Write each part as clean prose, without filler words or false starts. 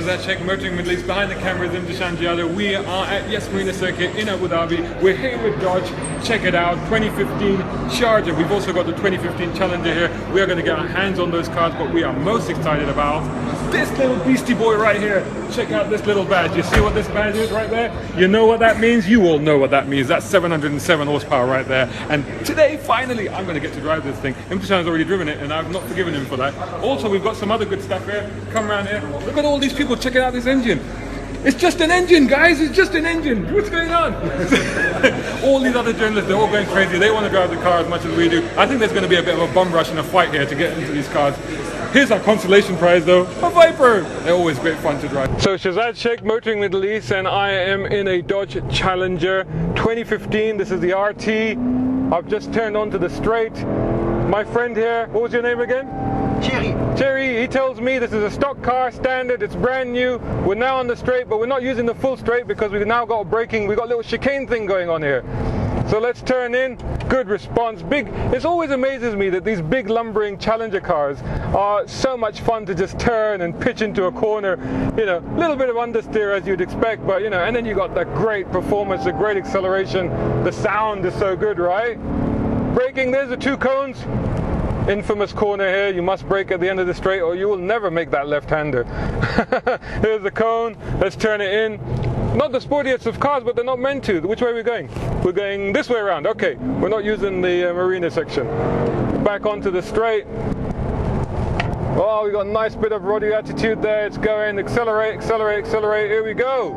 Shazad Motoring Middle East. Behind the camera is Imtishan. We are at Yas Marina Circuit in Abu Dhabi. We're here with Dodge. Check it out, 2015 Charger. We've also got the 2015 Challenger here. We are going to get our hands on those cars, but we are most excited about this little beastie boy right here. Check out this little badge. You see what this badge is right there? You know what that means? You all know what that means. That's 707 horsepower right there. And today, finally, I'm going to get to drive this thing. Imtishan's already driven it, and I've not forgiven him for that. Also, we've got some other good stuff here. Come around here. Look at all these people checking out this engine. It's just an engine, guys. It's just an engine. What's going on? All these other journalists, they're all going crazy. They want to drive the car as much as we do. I think there's going to be a bit of a bum rush and a fight here to get into these cars. Here's our consolation prize though, a Viper! They're always great fun to drive. So Shazad Sheikh Motoring Middle East, and I am in a Dodge Challenger 2015. This is the RT. I've just turned onto the straight. My friend here, what was your name again? Cherry, he tells me this is a stock car, standard, it's brand new. We're now on the straight, but we're not using the full straight because we've now got braking, we've got a little chicane thing going on here. So let's turn in, good response, big. It always amazes me that these big lumbering Challenger cars are so much fun to just turn and pitch into a corner. You know, a little bit of understeer as you'd expect, but you know, and then you got that great performance, the great acceleration, the sound is so good, right? Braking, there's the two cones. Infamous corner here, you must brake at the end of the straight or you will never make that left-hander. Here's the cone, let's turn it in. Not the sportiest of cars, but they're not meant to. Which way are we going? We're going this way around. Okay, we're not using the Marina section. Back onto the straight. Oh, we got a nice bit of roddy attitude there. It's going, accelerate, accelerate, accelerate. Here we go.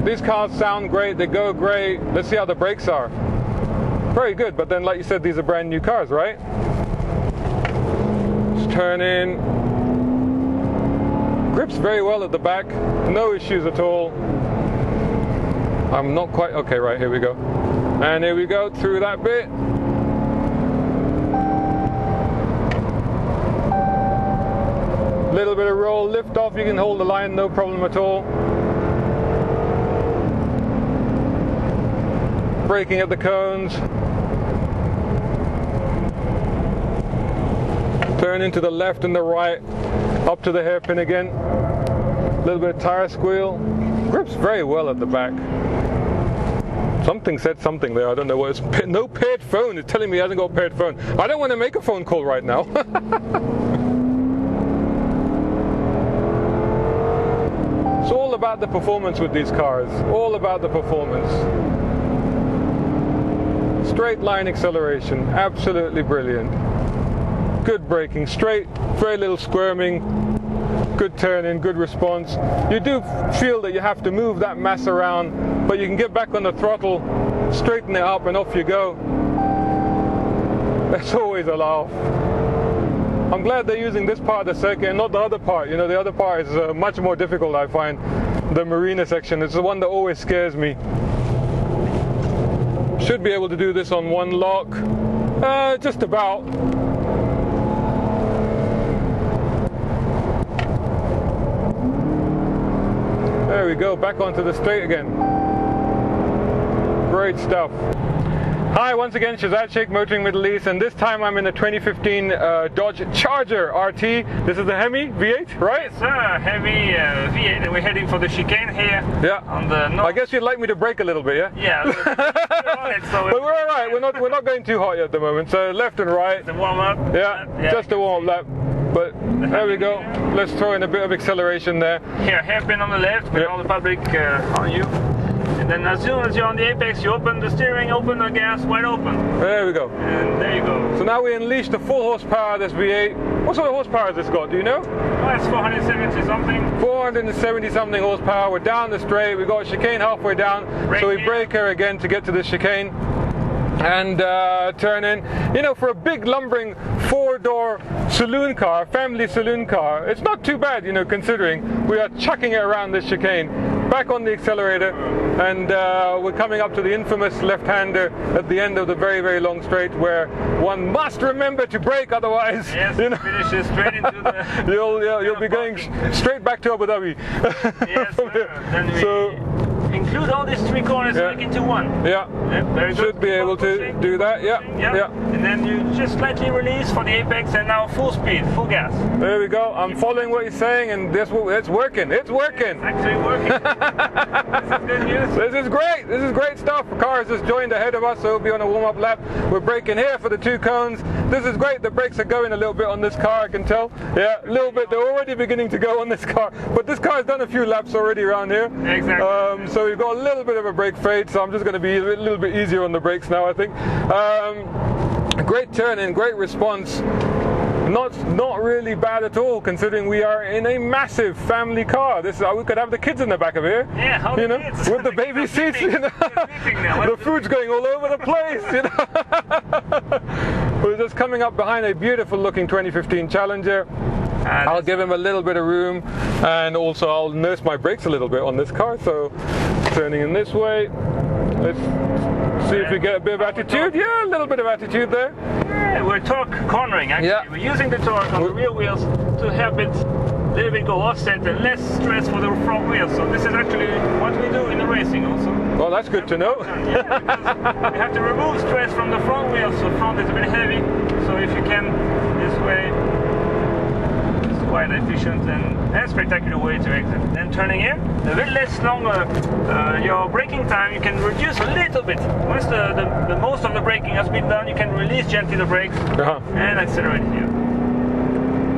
These cars sound great, they go great. Let's see how the brakes are. Very good, but then like you said, these are brand new cars, right? Let's turn in. Grips very well at the back, no issues at all. I'm not quite, okay, right, here we go. And here we go, through that bit. Little bit of roll, lift off, you can hold the line, no problem at all. Braking at the cones. Turn into the left and the right. Up to the hairpin again. A little bit of tire squeal. Grips very well at the back. Something said something there. I don't know what it's. No paired phone. It's telling me he hasn't got a paired phone. I don't want to make a phone call right now. It's all about the performance with these cars. All about the performance. Straight line acceleration. Absolutely brilliant. Good braking, straight, very little squirming, good turning, good response. You do feel that you have to move that mass around, but you can get back on the throttle, straighten it up and off you go. That's always a laugh. I'm glad they're using this part of the circuit and not the other part. You know, the other part is much more difficult, I find. The Marina section is the one that always scares me. Should be able to do this on one lock, just about. There we go, back onto the straight again. Great stuff. Hi, once again, Shazad Sheikh Motoring Middle East, and this time I'm in the 2015 Dodge Charger RT. This is the HEMI V8, right? Yes, sir, HEMI V8, and we're heading for the chicane here. Yeah. On the north. I guess you'd like me to brake a little bit, yeah? Yeah. We're on it, so but we're all right. We're not going too hot yet at the moment. So left and right. The warm up. Yeah, just a warm lap. But there we go. Let's throw in a bit of acceleration there. Here, hairpin on the left with all the public on you. And then as soon as you're on the apex, you open the steering, open the gas, wide open. There we go. And there you go. So now we unleash the full horsepower of this V8. What sort of horsepower has this got? Do you know? Oh, it's 470 something. 470 something horsepower. We're down the straight. We've got a chicane halfway down. So we brake her again to get to the chicane. And turn in. You know, for a big lumbering four-door saloon car, family saloon car, it's not too bad, you know, considering we are chucking it around this chicane. Back on the accelerator, and we're coming up to the infamous left-hander at the end of the very, very long straight, where one must remember to brake, otherwise, yes, you know, finishes straight into the. you'll be going straight back to Abu Dhabi. Yes, so include all these 3 corners like into one. Yeah. Very good. Should be able to do that. Yeah. And then you just slightly release for the apex, and now full speed, full gas. There we go. I'm following what he's saying, and it's working. It's working. It's actually working. This is good news. This is great. This is great stuff. The car has just joined ahead of us, so we'll be on a warm-up lap. We're braking here for the 2 cones. This is great. The brakes are going a little bit on this car, I can tell. Yeah, a little bit. They're already beginning to go on this car, but this car has done a few laps already around here. Exactly. So we've got a little bit of a brake fade, so I'm just going to be a little bit easier on the brakes now, I think. Great turn-in, great response. Not really bad at all, considering we are in a massive family car. This is we could have the kids in the back of here. Yeah, how you know, kids? with the baby seats. You know, the food's going all over the place. You know, we're just coming up behind a beautiful-looking 2015 Challenger. I'll give him a little bit of room, and also I'll nurse my brakes a little bit on this car. So, turning in this way. Let's see if we get a bit of attitude. Yeah, a little bit of attitude there. Yeah, we're torque cornering actually. Yeah. We're using the torque on the rear wheels to help it a little bit go offset and less stress for the front wheels. So this is actually what we do in the racing also. Well, that's good to know. Yeah, because we have to remove stress from the front wheels. So front is a bit heavy. So if you can, this way, it's quite efficient and spectacular way to exit. Then turning here, a bit less longer. Your braking time you can reduce a little bit. Once the most of the braking has been done, you can release gently the brakes and accelerate here.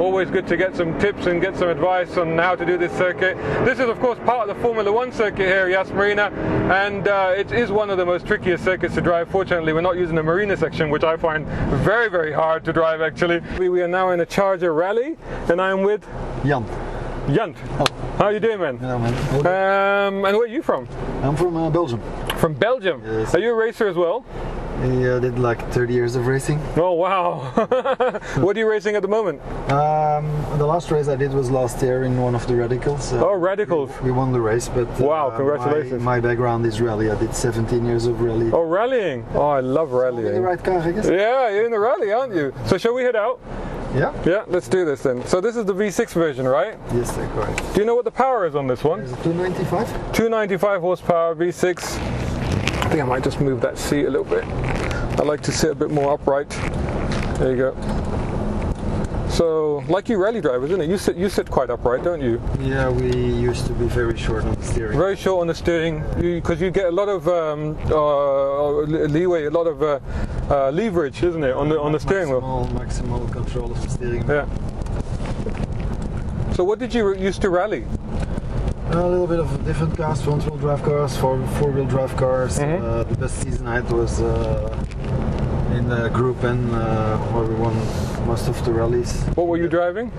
Always good to get some tips and get some advice on how to do this circuit. This is of course part of the Formula 1 circuit here, Yas Marina, and it is one of the most trickiest circuits to drive. Fortunately, we're not using the Marina section, which I find very, very hard to drive actually. We are now in a Charger Rallye, and I'm with Jan. Jan. Oh. How are you doing, man? Yeah, man. And where are you from? I'm from Belgium. From Belgium? Yes. Are you a racer as well? I did like 30 years of racing. Oh wow! What are you racing at the moment? The last race I did was last year in one of the radicals. Oh, radicals! We won the race, but wow! Congratulations! My background is rally. I did 17 years of rally. Oh, rallying! Oh, I love rallying. In the right car, I guess. Yeah, you're in the rally, aren't you? So shall we head out? Yeah. Yeah, let's do this then. So this is the V6 version, right? Yes, that's correct. Do you know what the power is on this one? Is it 295? 295 horsepower V6. I think I might just move that seat a little bit. I like to sit a bit more upright. There you go. So, like you rally drivers, isn't it? You sit quite upright, don't you? Yeah, we used to be very short on the steering. Very short on the steering, because you get a lot of leeway, a lot of leverage, isn't it, on the steering wheel? Maximal control of the steering wheel. Yeah. So, what did you used to rally? A little bit of different cars, front-wheel drive cars, four-wheel drive cars. The best season I had was in the Group N, where we won most of the rallies. What were you driving?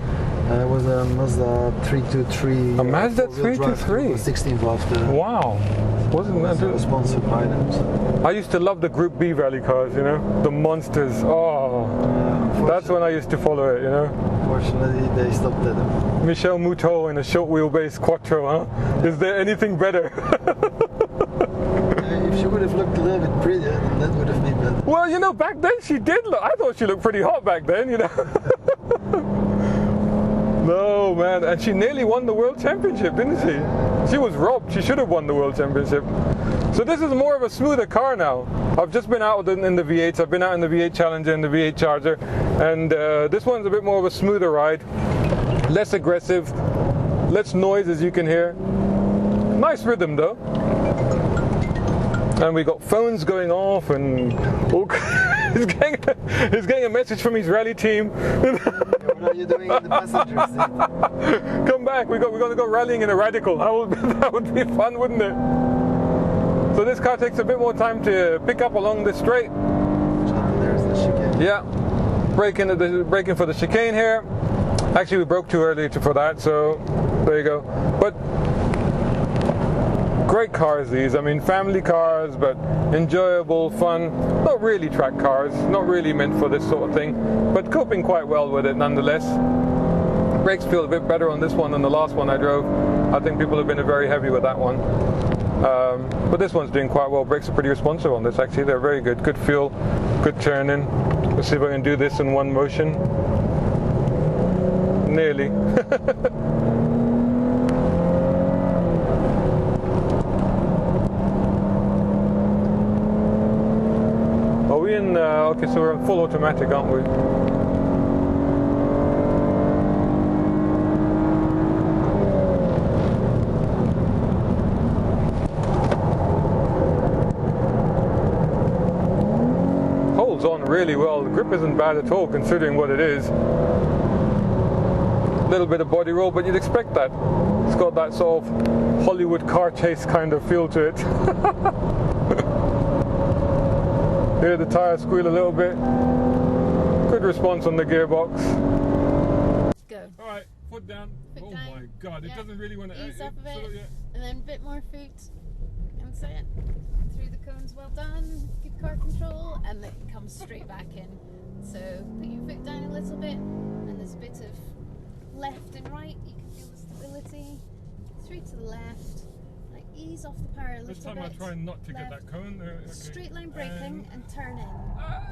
It was a Mazda 323. A Mazda 323? 16 valve. Wow. Wasn't that sponsored by them? So. I used to love the Group B rally cars, you know, the monsters. Oh, that's when I used to follow it, you know. Unfortunately, they stopped it. Michel Moutot in a short wheelbase Quattro, huh? Is there anything better? If she would have looked a little bit prettier, then that would have been better. Well, you know, back then she did look. I thought she looked pretty hot back then, you know. No, man, and she nearly won the World Championship, didn't she? She was robbed. She should have won the World Championship. So this is more of a smoother car now. I've just been out in the V8s. I've been out in the V8 Challenger and the V8 Charger, and this one's a bit more of a smoother ride, less aggressive, less noise as you can hear. Nice rhythm though. And we got phones going off, and he's getting a message from his rally team. What are you doing in the passenger seat? Come back, we're going to go rallying in a radical. That would be fun, wouldn't it? So this car takes a bit more time to pick up along the straight. There's the chicane. Yeah, braking for the chicane here. Actually, we broke too early for that, so there you go. But great cars these. I mean, family cars, but enjoyable, fun. Not really track cars, not really meant for this sort of thing, but coping quite well with it nonetheless. Brakes feel a bit better on this one than the last one I drove. I think people have been very heavy with that one. But this one's doing quite well. Brakes are pretty responsive on this actually. They're very good. Good feel, good turning. Let's see if I can do this in one motion. Nearly. we in? Okay, so we're on full automatic, aren't we? Holds on really well. The grip isn't bad at all considering what it is. A little bit of body roll, but you'd expect that. It's got that sort of Hollywood car chase kind of feel to it. Hear the tire squeal a little bit. Good response on the gearbox. Go. All right, foot down. Foot oh down. My God, it doesn't really want to ease up a bit, so, yeah. and then a bit more foot. That's it. Through the cones, well done. Good car control, and then it comes straight back in. So put your foot down a little bit, and there's a bit of left and right. You can feel the stability. Through to the left. Like ease off the power a little bit. This time I try not to get that cone. Okay. Straight line braking and turning.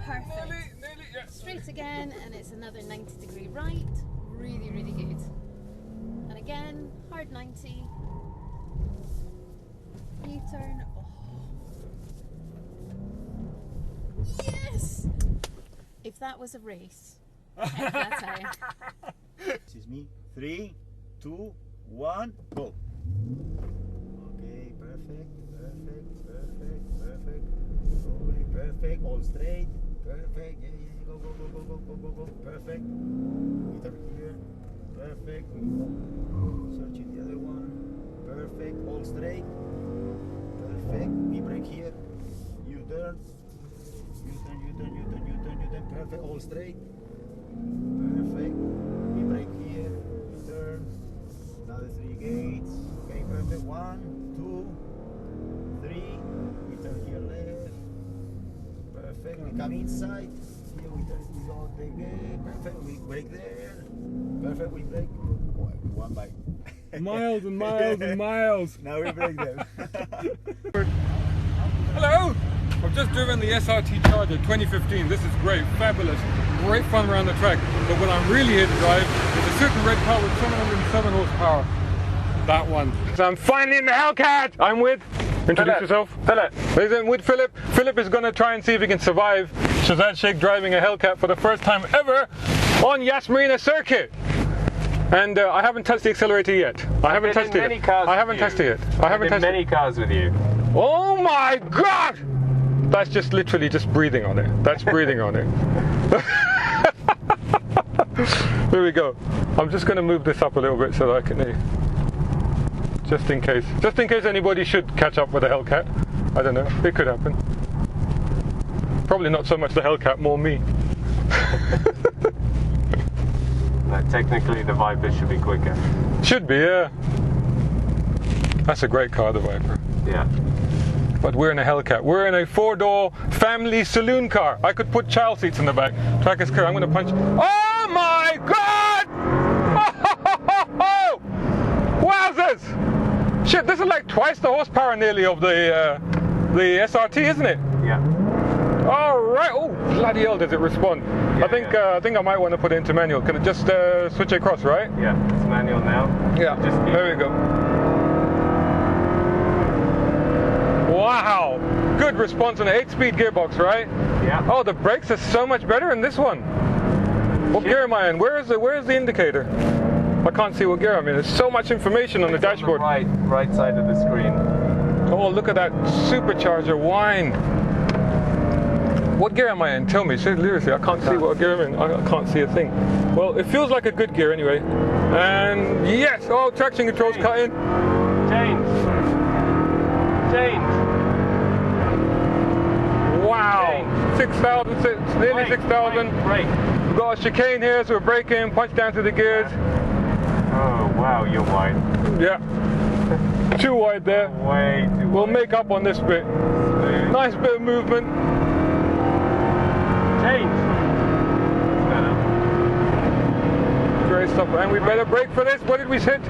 Perfect. Nearly, yeah. Straight again, and it's another 90-degree right. Really, really good. And again, hard 90. U-turn. Oh. Yes! If that was a race, heck, that's how. This is me. 3, 2, 1, go. Okay, perfect, perfect, perfect, perfect. Slowly, perfect, all straight. Perfect, yeah, yeah, go, go, go, go, go, go, go, go. Perfect. We turn here. Perfect. We go. Searching the other one. Perfect, all straight. Perfect. We brake here. U-turn. U-turn, U-turn, U-turn, U-turn, U-turn. Perfect, all straight. Perfect. We brake here. U-turn. Another 3 gates. Okay, perfect. 1, 2, 3. We turn here left. Perfect. We come inside. Here we turn. We go the gate. Perfect. We brake there. Perfect. We brake. Oh, one by. Miles and miles and miles. Now we brake them. Hello! I've just driven the SRT Charger 2015. This is great, fabulous, great fun around the track. But what I'm really here to drive is a certain red car with 707 horsepower. That one. So I'm finally in the Hellcat! I'm with... Introduce yourself. Philip. I'm with Philip. Philip is going to try and see if he can survive Shazad Sheikh driving a Hellcat for the first time ever on Yas Marina Circuit. And I haven't touched the accelerator yet. I haven't touched it. I haven't tested it. I haven't tested many cars with you. Oh my God! That's just literally just breathing on it. That's breathing on it. Here we go. I'm just going to move this up a little bit so that I can hear. Just in case anybody should catch up with the Hellcat. I don't know. It could happen. Probably not so much the Hellcat, more me. No, technically the Viper should be quicker. Should be, yeah. That's a great car, the Viper. Yeah. But we're in a Hellcat. We're in a 4-door family saloon car. I could put child seats in the back. Track is clear. I'm going to punch. Oh my God! Oh, wowzers! Shit, this is like twice the horsepower nearly of the SRT, isn't it? Yeah. All right. Oh, bloody hell, does it respond? Yeah, I think I might want to put it into manual. Can it just switch across, right? Yeah, it's manual now. Yeah. There we go. Wow. Good response on the 8-speed gearbox, right? Yeah. Oh, the brakes are so much better in this one. What gear am I in? Where is the indicator? I can't see what gear I'm in. There's so much information on the dashboard. On the right side of the screen. Oh, look at that supercharger whine. What gear am I in? Tell me, seriously, I can't see what gear I'm in. I can't see a thing. Well, it feels like a good gear anyway. And yes, oh, traction control's cut in. Change. Wow, 6,000, nearly 6,000. Brake. We've got a chicane here, so we're braking, punch down to the gears. Oh, wow, you're wide. Yeah, too wide there. Way too wide. We'll make up on this bit. Nice bit of movement. Change. Great stuff, and we better brake for this. What did we hit?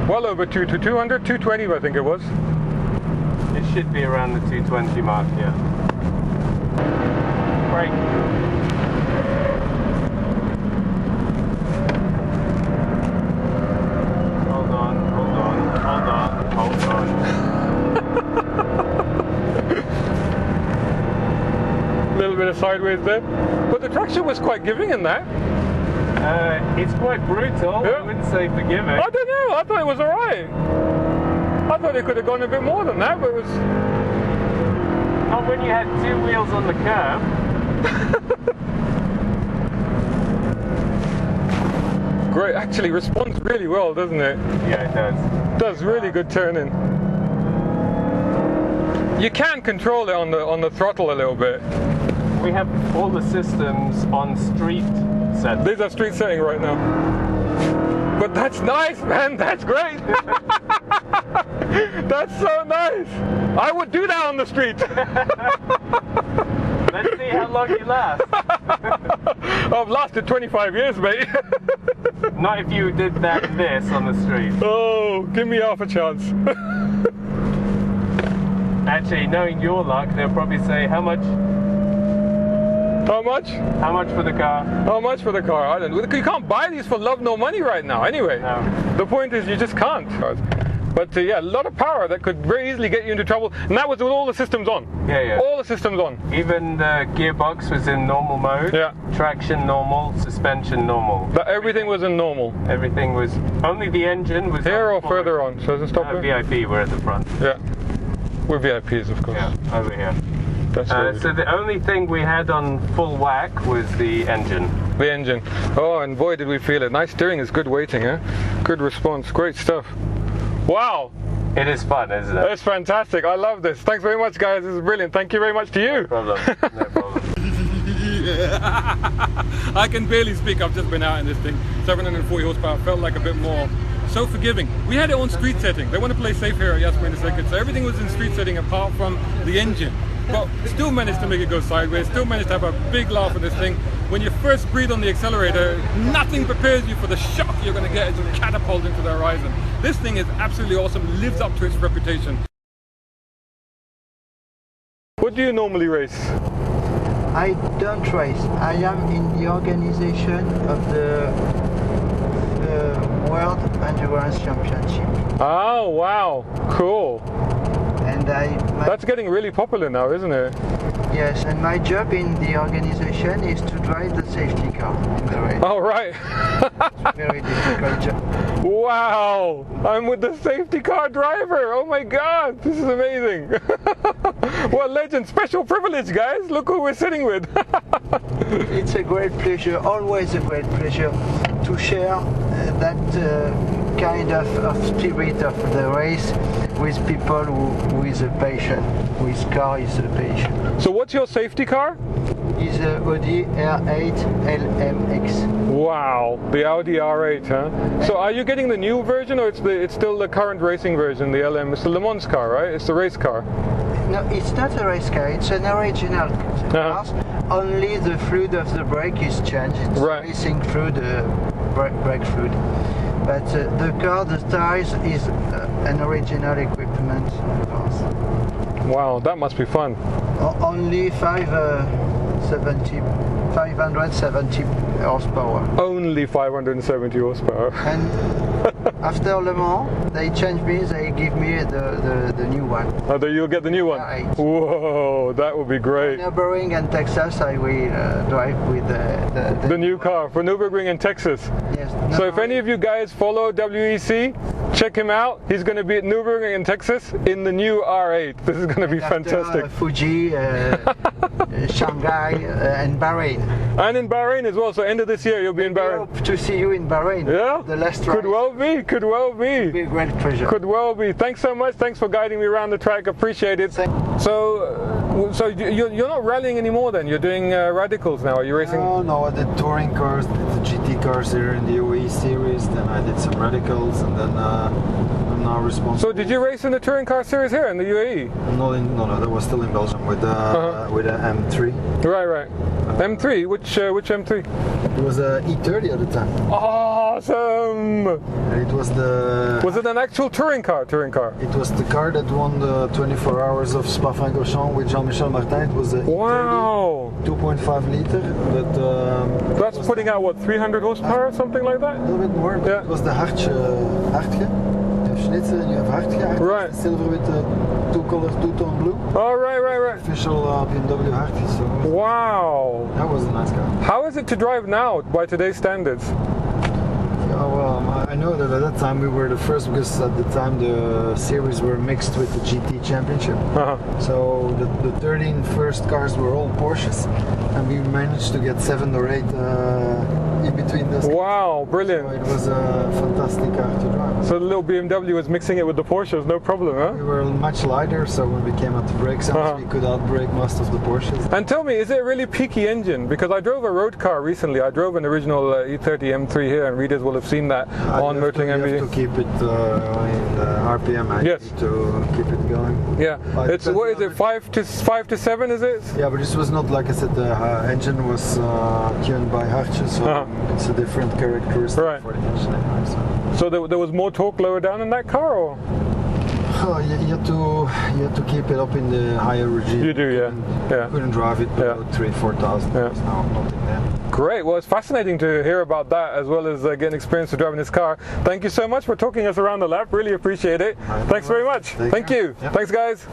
Well over 200, 220 I think it was. It should be around the 220 mark, yeah. Brake. Hold on. A little bit of sideways sideways there. But the traction was quite giving in that. It's quite brutal. Yeah. I wouldn't say forgiving. I don't know, I thought it was alright. I thought it could have gone a bit more than that, but it was... Not when you had two wheels on the curb. Great, actually responds really well, doesn't it? Yeah, it does. Does really good turning. You can control it on the throttle a little bit. We have all the systems on street set. These are street setting right now. But that's nice, man, that's great. That's so nice. I would do that on the street. Let's see how long you last. I've lasted 25 years, mate. Not if you did that and this on the street. Oh, give me half a chance. Actually, knowing your luck, they'll probably say, how much? How much? How much for the car? How much for the car? I don't. You can't buy these for love nor money right now. Anyway, No. the point is you just can't. But yeah, a lot of power that could very easily get you into trouble, and that was with all the systems on. Yeah, yeah. All the systems on. Even the gearbox was in normal mode. Yeah. Traction normal, suspension normal. But everything was in normal. Everything was, only the engine was Here or on further on. So does it stop here? VIP, we're at the front. Yeah. We're VIPs, of course. Yeah, over here. That's what we So do. the only thing we had on full whack was the engine. The engine. Oh, and boy, did we feel it. Nice steering is good weighting, eh? Good response. Great stuff. Wow. It is fun, isn't it? That's fantastic. I love this. Thanks very much, guys. This is brilliant. Thank you very much to you. No problem. No problem. I can barely speak. I've just been out in this thing. 740 horsepower. Felt like a bit more. So forgiving. We had it on street setting. They want to play safe here at Yas Marina Circuit, so everything was in street setting apart from the engine. But still managed to make it go sideways. Still managed to have a big laugh at this thing. When you first breathe on the accelerator, nothing prepares you for the shock you're going to get as you catapult into the horizon. This thing is absolutely awesome. Lives up to its reputation. What do you normally race? I don't race. I am in the organization of the World Endurance Championship. Oh, wow. Cool. And That's getting really popular now, isn't it? yes, and my job in the organization is to drive the safety car in the race. Oh, right. Very difficult job. Wow. I'm with the safety car driver. Oh my God. This is amazing. What legend. Special privilege, guys. Look who we're sitting with. It's a great pleasure, always a great pleasure to share that kind of spirit of the race with people who is a patient, who is car is a patient. So what's your safety car? Is a Audi R8 LMX. Wow, the Audi R8, huh? So are you getting the new version, or it's still the current racing version, the LM? It's the Le Mans car, right? It's the race car. No, it's not a race car, it's an original car. Only the fluid of the brake is changed. It's Right. racing fluid, brake fluid. But the car, the tires is an original equipment. Wow, that must be fun. Only 570 horsepower. Only 570 horsepower. And after Le Mans, they change me, they give me the new one. Oh, you'll get the new one? R8. Whoa, that would be great. Nürburgring and Texas, I will drive with The new car for Nürburgring in Texas. Yes. So if any of you guys follow WEC, check him out. He's going to be at Nürburgring in Texas in the new R8. This is going to be fantastic. Fuji, Shanghai, and Bahrain. And in Bahrain as well. So end of this year, you'll be in I Bahrain. hope to see you in Bahrain. Yeah? The last Could race. well be. Could well be. Be a great pleasure. Could well be. Thanks so much. Thanks for guiding me around the track. Appreciate it. So you're not rallying anymore then? You're doing radicals now? Are you racing? No, I did touring cars, did the GT cars here in the UAE series, then I did some radicals, and then I'm now responsible. So did you race in the touring car series here in the UAE? No, that was still in Belgium with with a M3. Right. M3? Which M3? It was a E30 at the time. Awesome! It was the. Was it an actual touring car? It was the car that won the 24 hours of Spa-Francorchamps with Jean-Michel Martin. It was a Wow! 2.5 liter. But That's putting out what, 300 horsepower or something like that? a little bit more. But Yeah. It was the Hartje. have Schnitzel and you have Hartje. Right. Silver with the two-tone blue. Oh, right. Official BMW Hartje. So Wow. that was a nice car. How is it to drive now by today's standards? Yeah, well, I know that at that time we were the first because at the time the series were mixed with the GT Championship. So the 13 first cars were all Porsches, and we managed to get 7 or 8 in between those. Wow, brilliant. So it was a fantastic car to drive. So the little BMW was mixing it with the Porsches, no problem, huh? We were much lighter, so when we came at the brake zones, we could outbrake most of the Porsches. And tell me, is it a really peaky engine? Because I drove a road car recently. I drove an original E30 M3 here, and readers will have seen that on Motoring You have to keep it in RPM. Yes. To keep it going. Yeah. It's what is it? 5 to 7, is it? Yeah, but this was not like I said. The engine was tuned by Hartje, so it's a different characteristic for the engine. So there was more torque lower down in that car, or? Oh, you had to keep it up in the higher regime. You do, yeah. Couldn't drive it below 3,000-4,000. Yeah. No, nothing there. Great. Well, it's fascinating to hear about that as well as getting experience of driving this car. Thank you so much for talking us around the lap. Really appreciate it. Thanks very much. Thank you. Yep. Thanks, guys.